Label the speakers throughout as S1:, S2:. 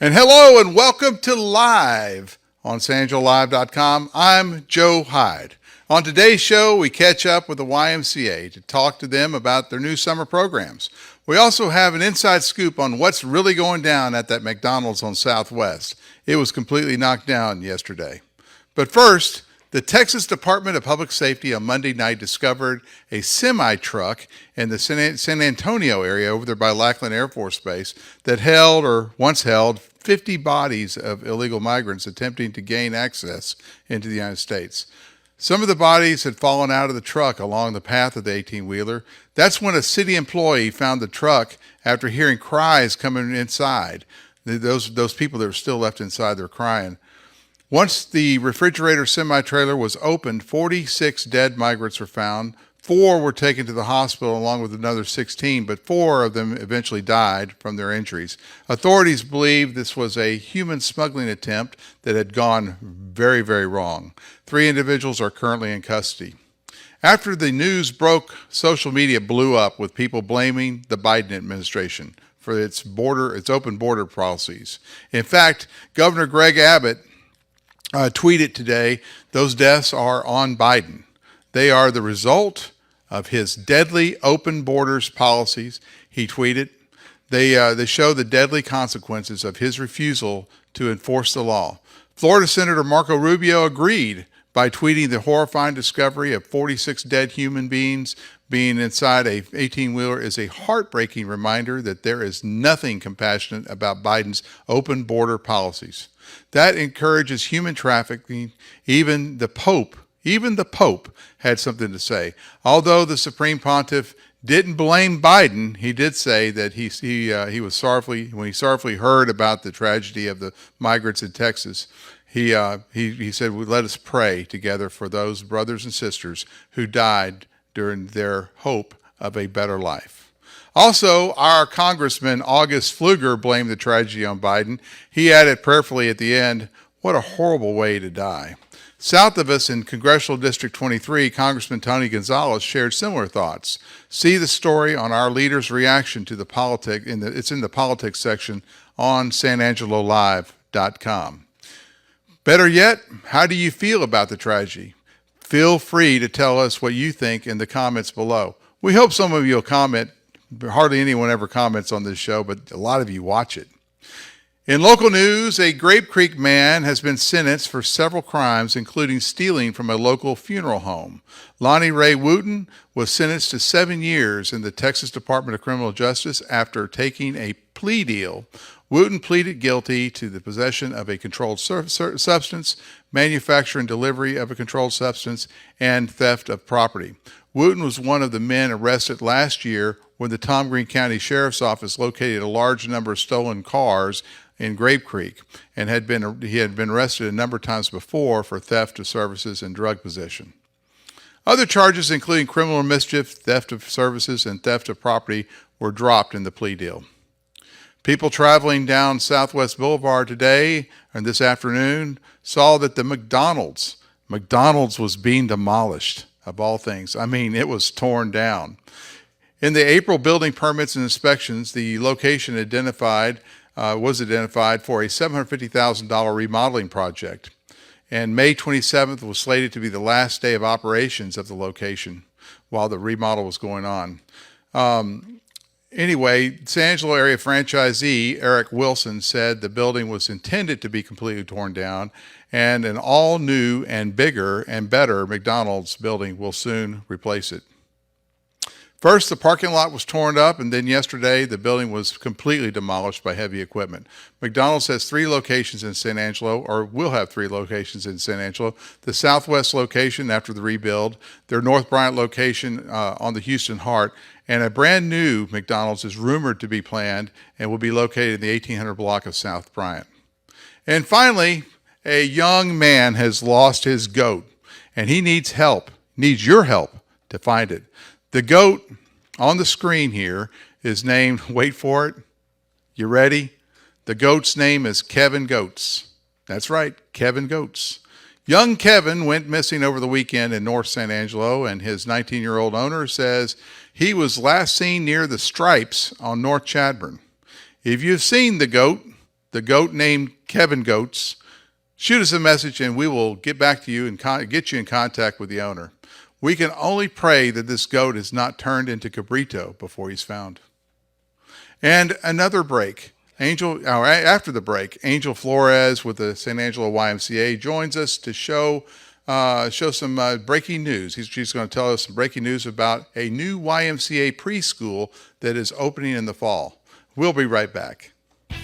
S1: And hello and welcome to Live on SanAngeloLive.com. I'm Joe Hyde. On today's show, we catch up with the YMCA to talk to them about their new summer programs. We also have an inside scoop on what's really going down at that McDonald's on Southwest. It was completely knocked down yesterday. But first, the Texas Department of Public Safety on Monday night discovered a semi-truck in the San Antonio area over there by Lackland Air Force Base that held, or once held, 50 bodies of illegal migrants attempting to gain access into the United States. Some of the bodies had fallen out of the truck along the path of the 18-wheeler. That's when a city employee found the truck after hearing cries coming inside. Those people that were still left inside, they're crying. Once the refrigerator semi-trailer was opened, 46 dead migrants were found. 4 were taken to the hospital along with another 16, but 4 of them eventually died from their injuries. Authorities believe this was a human smuggling attempt that had gone very, very wrong. 3 individuals are currently in custody. After the news broke, social media blew up with people blaming the Biden administration for its open border policies. In fact, Governor Greg Abbott tweeted today, those deaths are on Biden. They are the result of his deadly open borders policies. He tweeted, they show the deadly consequences of his refusal to enforce the law. Florida Senator Marco Rubio agreed by tweeting the horrifying discovery of 46 dead human beings being inside a 18-wheeler is a heartbreaking reminder that there is nothing compassionate about Biden's open border policies. That encourages human trafficking. Even the Pope had something to say. Although the Supreme Pontiff didn't blame Biden, he did say that he was sorrowfully, when he sorrowfully heard about the tragedy of the migrants in Texas, he said, let us pray together for those brothers and sisters who died during their hope of a better life. Also, our Congressman August Pfluger blamed the tragedy on Biden. He added prayerfully at the end, what a horrible way to die. South of us in Congressional District 23, Congressman Tony Gonzalez shared similar thoughts. See the story on our leader's reaction to the politics, it's in the politics section on SanAngeloLive.com. Better yet, how do you feel about the tragedy? Feel free to tell us what you think in the comments below. We hope some of you will comment. Hardly anyone ever comments on this show, but a lot of you watch it. In local news, a Grape Creek man has been sentenced for several crimes, including stealing from a local funeral home. Lonnie Ray Wooten was sentenced to 7 years in the Texas Department of Criminal Justice after taking a plea deal. Wooten pleaded guilty to the possession of a controlled substance, manufacture and delivery of a controlled substance, and theft of property. Wooten was one of the men arrested last year when the Tom Green County Sheriff's Office located a large number of stolen cars in Grape Creek, and he had been arrested a number of times before for theft of services and drug possession. Other charges, including criminal mischief, theft of services, and theft of property, were dropped in the plea deal. People traveling down Southwest Boulevard today and this afternoon saw that the McDonald's was being demolished, of all things. I mean, it was torn down. In the April building permits and inspections, the location was identified for a $750,000 remodeling project. And May 27th was slated to be the last day of operations of the location while the remodel was going on. Anyway, San Angelo area franchisee Eric Wilson said the building was intended to be completely torn down, and an all-new and bigger and better McDonald's building will soon replace it. First, the parking lot was torn up, and then yesterday, the building was completely demolished by heavy equipment. McDonald's has 3 locations in San Angelo, or will have 3 locations in San Angelo. The Southwest location after the rebuild, their North Bryant location on the Houston Heart, and a brand new McDonald's is rumored to be planned and will be located in the 1800 block of South Bryant. And finally, a young man has lost his goat, and he needs your help to find it. The goat on the screen here is named, wait for it, you ready? The goat's name is Kevin Goats. That's right, Kevin Goats. Young Kevin went missing over the weekend in North San Angelo, and his 19-year-old owner says he was last seen near the Stripes on North Chadbourn. If you've seen the goat, the goat named Kevin Goats, shoot us a message and we will get back to you and get you in contact with the owner. We can only pray that this goat is not turned into cabrito before he's found. And another break. After the break, Angel Flores with the San Angelo YMCA joins us to show some breaking news. She's going to tell us some breaking news about a new YMCA preschool that is opening in the fall. We'll be right back.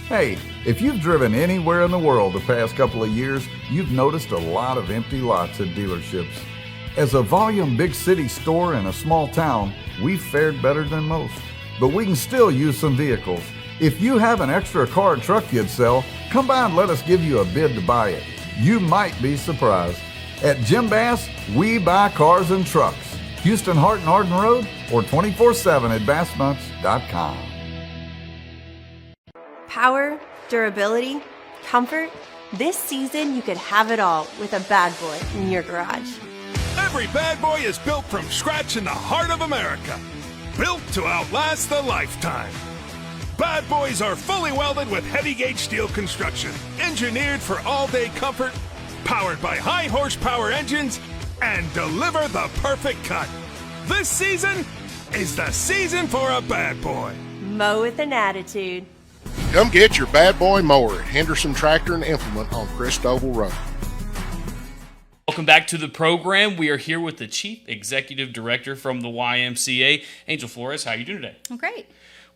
S2: Hey, if you've driven anywhere in the world the past couple of years, you've noticed a lot of empty lots at dealerships. As a volume big city store in a small town, we've fared better than most. But we can still use some vehicles. If you have an extra car or truck you'd sell, come by and let us give you a bid to buy it. You might be surprised. At Jim Bass, we buy cars and trucks. Houston, Hart and Arden Road or 24/7 at bassbunts.com.
S3: Power, durability, comfort. This season you could have it all with a bad boy in your garage.
S4: Every bad boy is built from scratch in the heart of America. Built to outlast the lifetime. Bad boys are fully welded with heavy gauge steel construction, engineered for all-day comfort, powered by high horsepower engines, and deliver the perfect cut. This season is the season for a bad boy.
S3: Mow with an attitude.
S5: Come get your bad boy mower at Henderson Tractor and Implement on Christoval Road.
S6: Welcome back to the program. We are here with the Chief Executive Director from the YMCA, Angel Flores. How are you doing today?
S7: I'm great.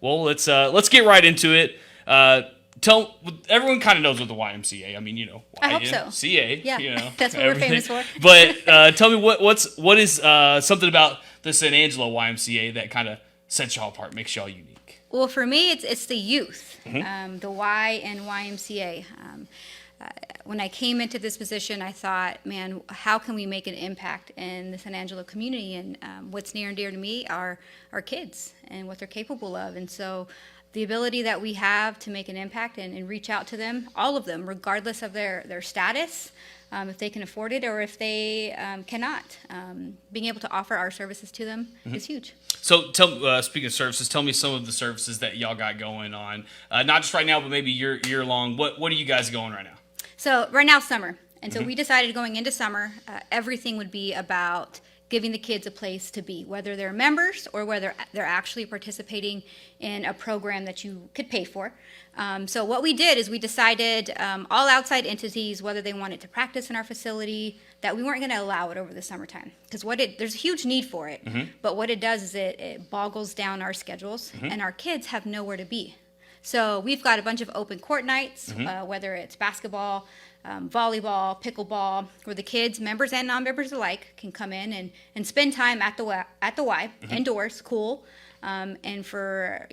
S6: Well, let's get right into it. Everyone kind of knows what the YMCA. I mean, you know,
S7: I hope so.
S6: YMCA.
S7: Yeah,
S6: you know,
S7: that's what
S6: everything.
S7: we're famous for.
S6: But tell me what is something about the San Angelo YMCA that kind of sets y'all apart, makes y'all unique?
S7: Well, for me, it's the youth,
S6: Mm-hmm.
S7: the Y in YMCA. When I came into this position, I thought, man, how can we make an impact in the San Angelo community? And what's near and dear to me are our kids and what they're capable of. And so the ability that we have to make an impact and reach out to them, all of them, regardless of their status, if they can afford it or if they cannot, being able to offer our services to them is huge.
S6: So, speaking of services, tell me some of the services that y'all got going on, not just right now, but maybe year long. What are you guys going right now?
S7: So right now, summer. And so we decided going into summer, everything would be about giving the kids a place to be, whether they're members or whether they're actually participating in a program that you could pay for. So what we did is we decided all outside entities, whether they wanted to practice in our facility, that we weren't going to allow it over the summertime. Because there's a huge need for it, but what it does is it boggles down our schedules, and our kids have nowhere to be. So we've got a bunch of open court nights, whether it's basketball, volleyball, pickleball, where the kids, members and non-members alike, can come in and spend time at the Y, indoors, cool, and for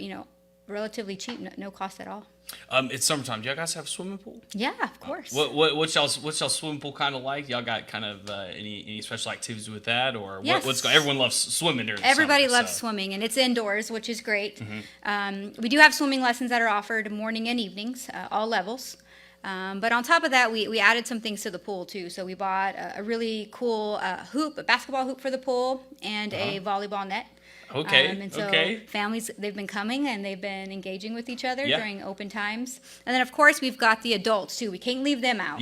S7: relatively cheap, no cost at all.
S6: It's summertime. Do y'all guys have a swimming pool?
S7: Yeah, of course.
S6: What's y'all's swimming pool kind of like? Y'all got kind of any special activities with that, or
S7: Yes.
S6: Everyone loves swimming during the
S7: Everybody
S6: summer,
S7: loves swimming, and it's indoors, which is great. We do have swimming lessons that are offered morning and evenings, all levels. But on top of that, we added some things to the pool too. So we bought a really cool hoop, a basketball hoop for the pool, and a volleyball net.
S6: Okay.
S7: And so families, they've been coming and they've been engaging with each other during open times. And then, of course, we've got the adults, too. We can't leave them out.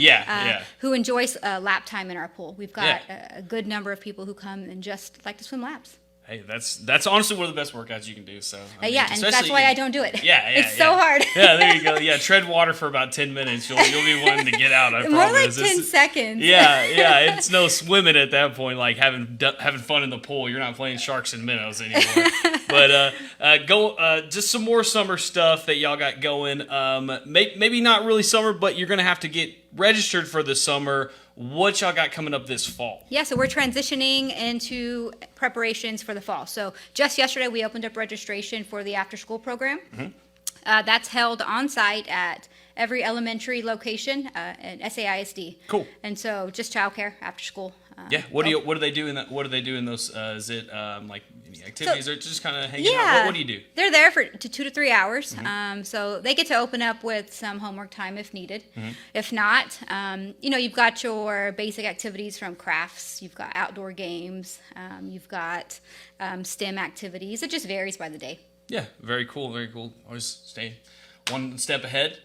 S7: Who enjoy lap time in our pool. We've got a good number of people who come and just like to swim laps.
S6: Hey, that's honestly one of the best workouts you can do. So
S7: and that's why I don't do it. It's so hard.
S6: There you go. Yeah, tread water for about 10 minutes. You'll be wanting to get out. I
S7: More
S6: promise.
S7: like 10 seconds.
S6: It's no swimming at that point. Like having fun in the pool. You're not playing sharks and minnows anymore. But just some more summer stuff that y'all got going. Maybe not really summer, but you're gonna have to get registered for the summer. What y'all got coming up this fall?
S7: Yeah, so we're transitioning into preparations for the fall. So just yesterday, we opened up registration for the after-school program. That's held on site at every elementary location at SAISD.
S6: Cool.
S7: And so just childcare after school.
S6: What do they do in that? What do they do in those? Is it like any activities or just kind of hanging out? What do you do?
S7: They're there for 2 to 3 hours. So they get to open up with some homework time if needed. If not, you've got your basic activities from crafts. You've got outdoor games. You've got STEM activities. It just varies by the day.
S6: Yeah, very cool, very cool. Always stay one step ahead.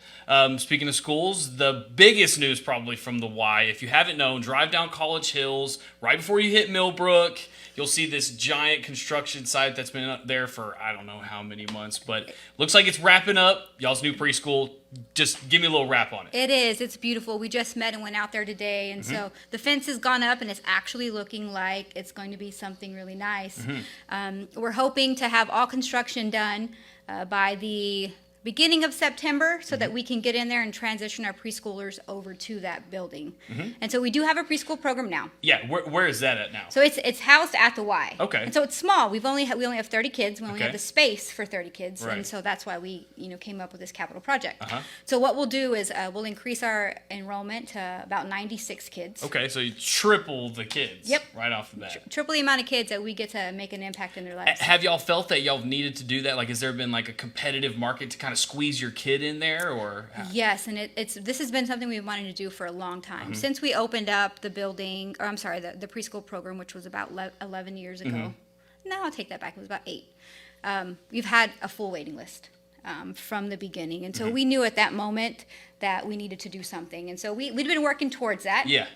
S6: Speaking of schools, the biggest news probably from the Y, if you haven't known, drive down College Hills right before you hit Millbrook. You'll see this giant construction site that's been up there for I don't know how many months, but looks like it's wrapping up. Y'all's new preschool. Just give me a little wrap on it.
S7: It is. It's beautiful. We just met and went out there today, and so the fence has gone up, and it's actually looking like it's going to be something really nice. We're hoping to have all construction done by the beginning of September so that we can get in there and transition our preschoolers over to that building. And so we do have a preschool program now.
S6: Yeah, where is that at now?
S7: So it's housed at the Y.
S6: Okay.
S7: And so it's small. We only have 30 kids. We only
S6: Okay.
S7: have the space for 30 kids,
S6: Right.
S7: and so that's why we came up with this capital project. So what we'll do is we'll increase our enrollment to about 96 kids.
S6: Okay, so you triple the kids.
S7: Yep.
S6: Right off the bat.
S7: Triple the amount of kids that we get to make an impact in their lives.
S6: Have y'all felt that y'all needed to do that? Like, has there been like a competitive market to kind of squeeze your kid in there, or?
S7: Yes, and this has been something we've wanted to do for a long time. Since we opened up the building, or I'm sorry, the preschool program, which was about 11 years ago. No, I'll take that back. It was about 8. We've had a full waiting list from the beginning. And so we knew at that moment that we needed to do something. And so we'd been working towards that.
S6: Yeah.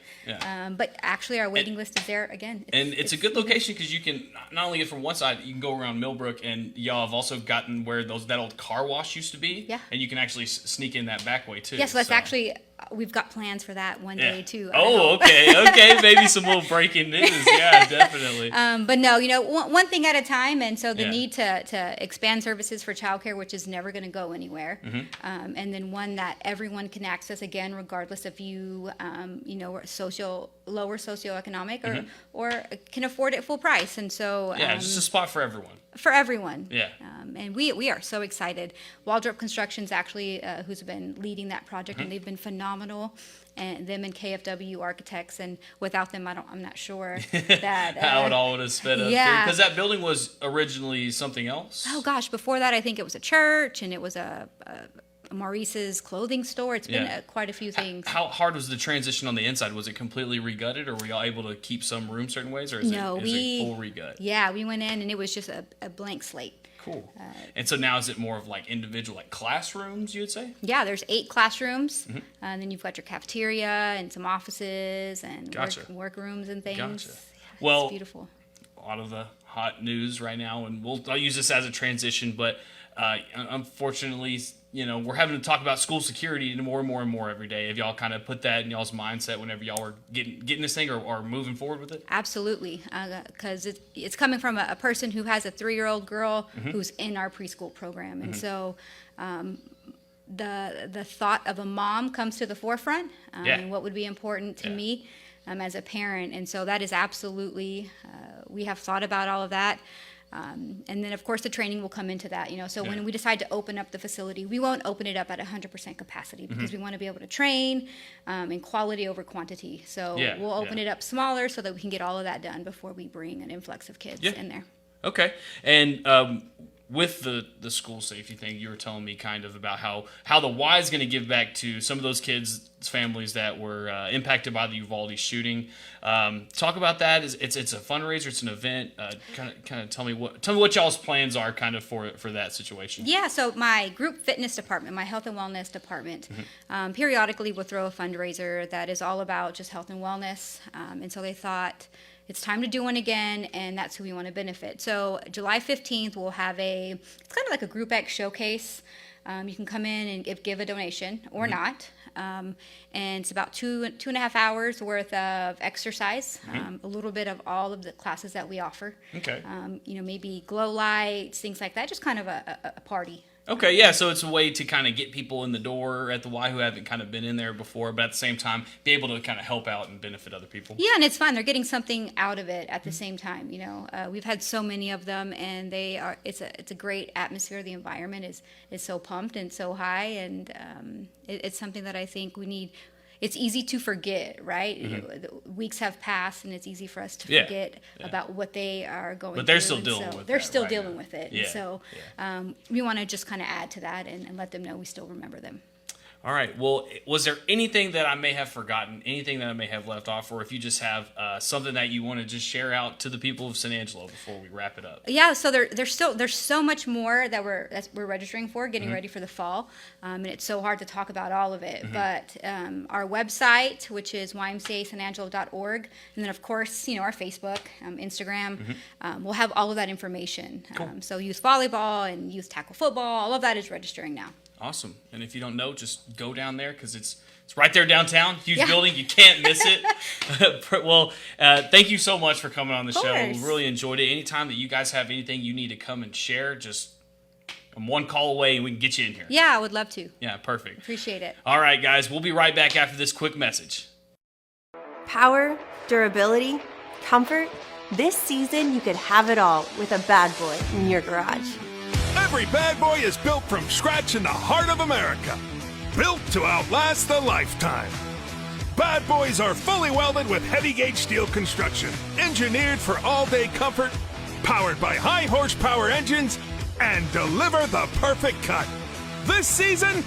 S7: But actually, our waiting list is there again.
S6: And it's a good location because you can not only get from one side, you can go around Millbrook, and y'all have also gotten where that old car wash used to be.
S7: Yeah.
S6: And you can actually sneak in that back way too.
S7: Yeah, so that's actually, we've got plans for that one day too. I
S6: Oh,
S7: hope.
S6: okay. Maybe some little breaking news. Yeah, definitely.
S7: But no, one thing at a time, and so the
S6: Yeah.
S7: need to expand services for childcare, which is never going to go anywhere, and then one that everyone can access again, regardless if you, are lower socioeconomic or can afford it full price, and so
S6: Yeah, just a spot for everyone.
S7: for everyone.
S6: Yeah.
S7: And we are so excited. Waldrop Construction's actually who's been leading that project, and they've been phenomenal. And them and KFW Architects, and without them, I'm not sure that
S6: How it all would have sped up.
S7: yeah.
S6: Because that building was originally something else.
S7: Oh gosh, before that, I think it was a church, and it was a Maurice's clothing store. It's been
S6: Yeah.
S7: quite a few things.
S6: How hard was the transition on the inside? Was it completely regutted, or were y'all able to keep some room certain ways, or is it full regut?
S7: Yeah, we went in, and it was just a blank slate.
S6: Cool. And so now is it more of like individual, like classrooms, you would say?
S7: Yeah, there's 8 classrooms, and then you've got your cafeteria and some offices and
S6: Gotcha.
S7: workrooms and things.
S6: Gotcha.
S7: Yeah,
S6: Well,
S7: it's beautiful.
S6: A lot of the hot news right now, and I'll use this as a transition, but unfortunately, we're having to talk about school security more and more and more every day. Have y'all kind of put that in y'all's mindset whenever y'all were getting this thing or moving forward with it?
S7: Absolutely, because it's coming from a person who has a 3-year-old girl who's in our preschool program, and so the thought of a mom comes to the forefront, and what would be important to me as a parent, and so that is absolutely we have thought about all of that. And then, of course, the training will come into that. So when we decide to open up the facility, we won't open it up at 100% capacity because we want to be able to train in quality over quantity. So we'll open it up smaller so that we can get all of that done before we bring an influx of kids in there.
S6: Okay. And with the school safety thing, you were telling me kind of about how the Y is going to give back to some of those kids' families that were impacted by the Uvalde shooting. Talk about that. It's a fundraiser. It's an event. Kind of tell me what y'all's plans are kind of for that situation.
S7: Yeah. So my group fitness department, my health and wellness department, periodically will throw a fundraiser that is all about just health and wellness. And so they thought, it's time to do one again, and that's who we want to benefit. So July 15th, we'll have it's kind of like a Group X showcase. You can come in and give a donation or not. And it's about 2.5 hours worth of exercise, a little bit of all of the classes that we offer.
S6: Okay.
S7: Maybe glow lights, things like that, just kind of a party.
S6: Okay, yeah, so it's a way to kind of get people in the door at the Y who haven't kind of been in there before, but at the same time, be able to kind of help out and benefit other people.
S7: Yeah, and it's fun. They're getting something out of it at the same time. We've had so many of them, and it's a great atmosphere. The environment is so pumped and so high, and it's something that I think we need. It's easy to forget, right? The weeks have passed, and it's easy for us to forget about what they are going through.
S6: But they're still dealing with it.
S7: They're still dealing with it. And so we want to just kind of add to that and let them know we still remember them.
S6: All right. Well, was there anything that I may have forgotten, anything that I may have left off, or if you just have something that you want to just share out to the people of San Angelo before we wrap it up?
S7: Yeah, so there's so much more that we're registering for, getting ready for the fall, and it's so hard to talk about all of it. But our website, which is ymcasanangelo.org, and then of course our Facebook, Instagram, we'll have all of that information.
S6: Cool.
S7: So youth volleyball and youth tackle football, all of that is registering now.
S6: Awesome. And if you don't know, just go down there because it's right there downtown. Huge
S7: Yeah.
S6: building. You can't miss it. Well, thank you so much for coming on the show.
S7: course.
S6: We really enjoyed it. Anytime that you guys have anything you need to come and share, just I'm one call away and we can get you in here.
S7: Yeah, I would love to.
S6: Yeah, perfect.
S7: Appreciate it.
S6: All right, guys. We'll be right back after this quick message.
S3: Power, durability, comfort. This season, you could have it all with a bad boy in your garage.
S4: Every bad boy is built from scratch in the heart of America. Built to outlast the lifetime. Bad boys are fully welded with heavy gauge steel construction, engineered for all-day comfort, powered by high horsepower engines, and deliver the perfect cut. This season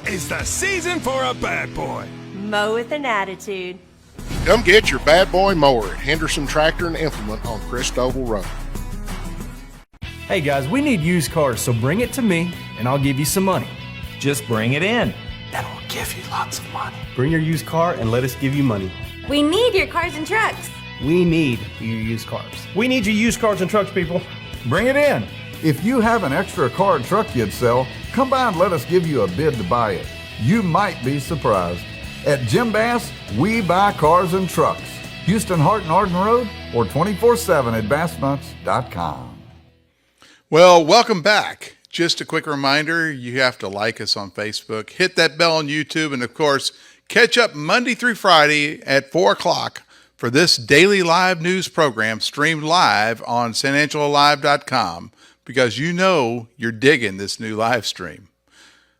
S4: is the season for a bad boy.
S3: Mow with an attitude.
S5: Come get your bad boy mower at Henderson Tractor and Implement on Christoval Road.
S8: Hey guys, we need used cars, so bring it to me and I'll give you some money.
S9: Just bring it in.
S8: And I'll give you lots of money. Bring your used car and let us give you money.
S3: We need your cars and trucks.
S8: We need your used cars. We need your used cars and trucks, people.
S2: Bring it in. If you have an extra car or truck you'd sell, come by and let us give you a bid to buy it. You might be surprised. At Jim Bass, we buy cars and trucks. Houston, Hart, and Arden Road, or 24/7 at bassnuts.com.
S1: Well, welcome back. Just a quick reminder, you have to like us on Facebook, hit that bell on YouTube, and of course, catch up Monday through Friday at 4 o'clock for this daily live news program streamed live on sanangelolive.com because you know you're digging this new live stream.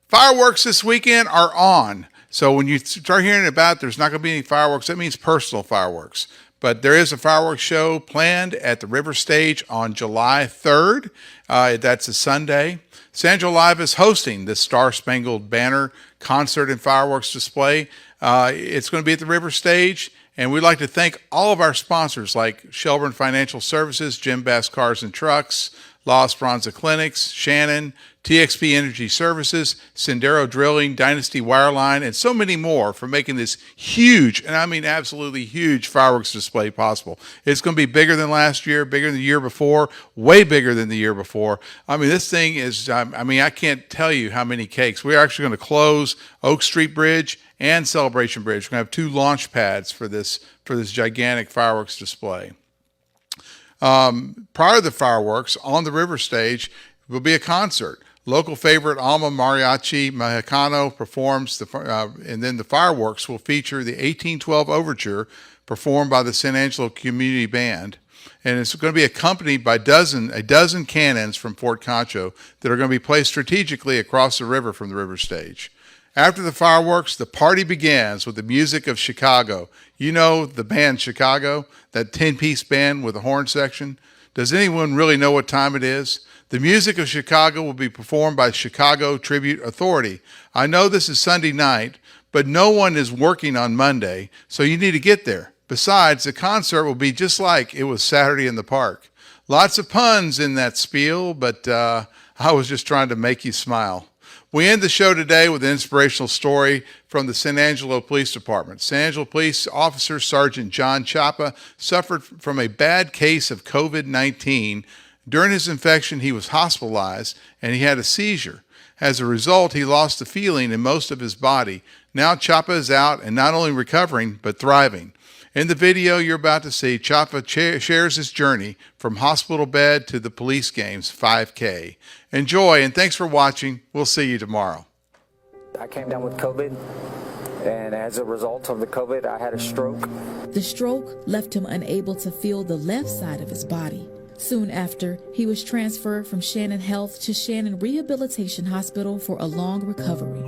S1: Fireworks this weekend are on. So when you start hearing about there's not going to be any fireworks, that means personal fireworks. But there is a fireworks show planned at the River Stage on July 3rd. That's a Sunday. San Angelo Live is hosting this Star Spangled Banner concert and fireworks display. It's going to be at the River Stage. And we'd like to thank all of our sponsors like Shelburne Financial Services, Jim Bass Cars and Trucks, La Esperanza Clinics, Shannon, TXP Energy Services, Sendero Drilling, Dynasty Wireline, and so many more for making this huge, and I mean absolutely huge, fireworks display possible. It's going to be bigger than last year, bigger than the year before, way bigger than the year before. I mean, this thing is, I can't tell you how many cakes. We're actually going to close Oak Street Bridge and Celebration Bridge. We're going to have 2 launch pads for this gigantic fireworks display. Prior to the fireworks, on the River Stage will be a concert. Local favorite Alma Mariachi Mexicano performs, and then the fireworks will feature the 1812 Overture performed by the San Angelo Community Band. And it's going to be accompanied by a dozen cannons from Fort Concho that are going to be placed strategically across the river from the River Stage. After the fireworks, the party begins with the music of Chicago. You know the band Chicago, that 10-piece band with a horn section? Does anyone really know what time it is? The music of Chicago will be performed by Chicago Tribute Authority. I know this is Sunday night, but no one is working on Monday, so you need to get there. Besides, the concert will be just like it was Saturday in the park. Lots of puns in that spiel, but I was just trying to make you smile. We end the show today with an inspirational story from the San Angelo Police Department. San Angelo Police Officer Sergeant John Chapa suffered from a bad case of COVID-19. During his infection, he was hospitalized and he had a seizure. As a result, he lost the feeling in most of his body. Now Chapa is out and not only recovering, but thriving. In the video you're about to see, Chapa shares his journey from hospital bed to the police games 5K. Enjoy, and thanks for watching. We'll see you tomorrow.
S10: I came down with COVID, and as a result of the COVID, I had a stroke.
S11: The stroke left him unable to feel the left side of his body. Soon after, he was transferred from Shannon Health to Shannon Rehabilitation Hospital for a long recovery.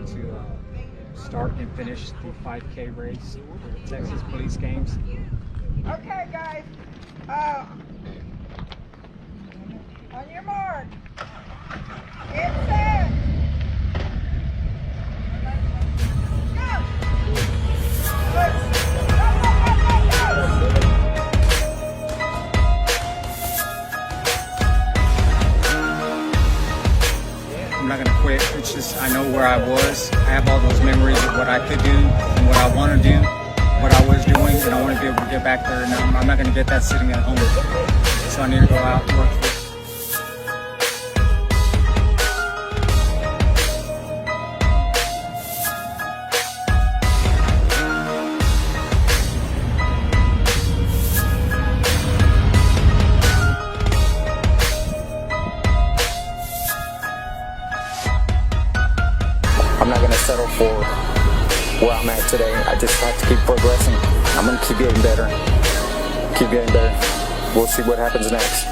S12: to start and finish the 5K race for the Texas Police Games.
S13: Okay, guys. On your mark. Get set. Go.
S12: I'm not gonna quit. It's just I know where I was. I have all those memories of what I could do and what I want to do, what I was doing, and I want to be able to get back there. And I'm not gonna get that sitting at home. So I need to go out and work for it.
S10: I'm not going to settle for where I'm at today. I just have to keep progressing. I'm going to keep getting better. Keep getting better. We'll see what happens next.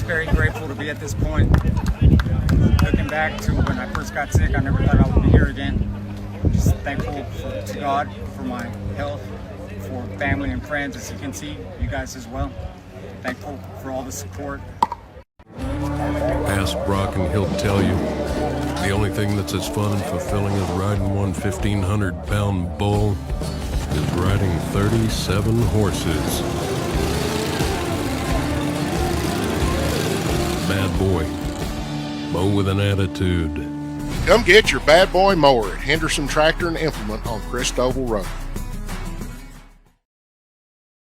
S12: Very grateful to be at this point. Looking back to when I first got sick, I never thought I would be here again. Just thankful to God for my health, for family and friends, as you can see, you guys as well. Thankful for all the support.
S14: Ask Brock and he'll tell you, the only thing that's as fun and fulfilling as riding one 1,500-pound bull is riding 37 horses. Bad Boy. Mow with an attitude.
S5: Come get your Bad Boy mower at Henderson Tractor and Implement on Christoval Road.